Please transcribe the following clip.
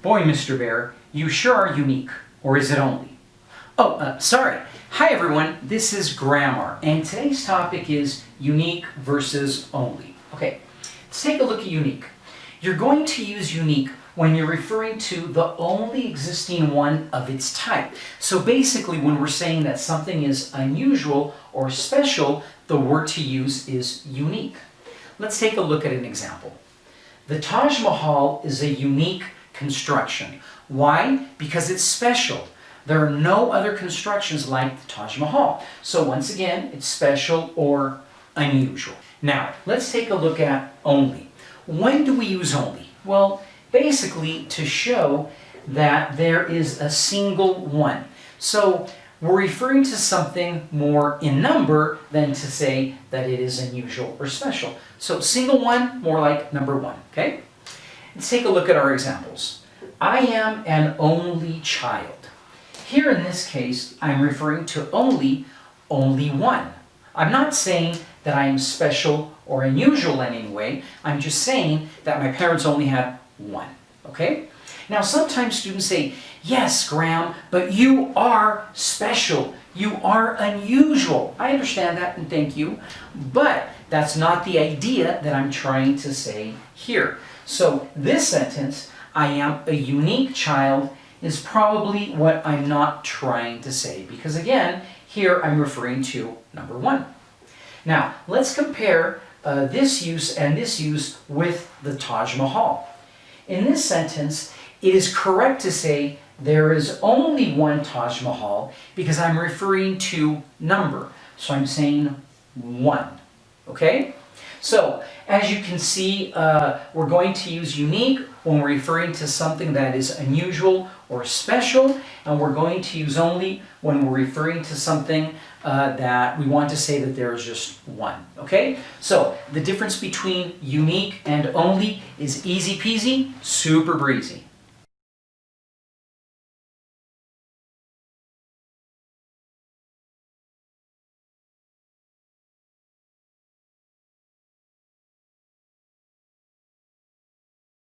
Boy, Mr. Bear, you sure are unique. Or is it only? Sorry. Hi everyone, this is Grammar, and today's topic is unique versus only. Okay, let's take a look at unique. You're going to use unique when you're referring to the only existing one of its type. So basically, when we're saying that something is unusual or special, the word to use is unique. Let's take a look at an example. The Taj Mahal is a unique construction. Why? Because it's special. There are no other constructions like the Taj Mahal. So once again, it's special or unusual. Now, let's take a look at only. When do we use only? Well, basically to show that there is a single one. So we're referring to something more in number than to say that it is unusual or special. So single one, more like number one, okay? Let's take a look at our examples. I am an only child. Here in this case, I'm referring to only one. I'm not saying that I'm special or unusual in any way. I'm just saying that my parents only had one, okay? Now sometimes students say, yes, Graham, but you are special. You are unusual. I understand that and thank you, but that's not the idea that I'm trying to say here. So this sentence, I am a unique child, is probably what I'm not trying to say, because again, here I'm referring to number one. Now, let's compare this use and this use with the Taj Mahal. In this sentence, it is correct to say there is only one Taj Mahal because I'm referring to number. So I'm saying one, okay? So, as you can see, we're going to use unique when we're referring to something that is unusual or special, and we're going to use only when we're referring to something that we want to say that there is just one, okay? So, the difference between unique and only is easy peasy, super breezy.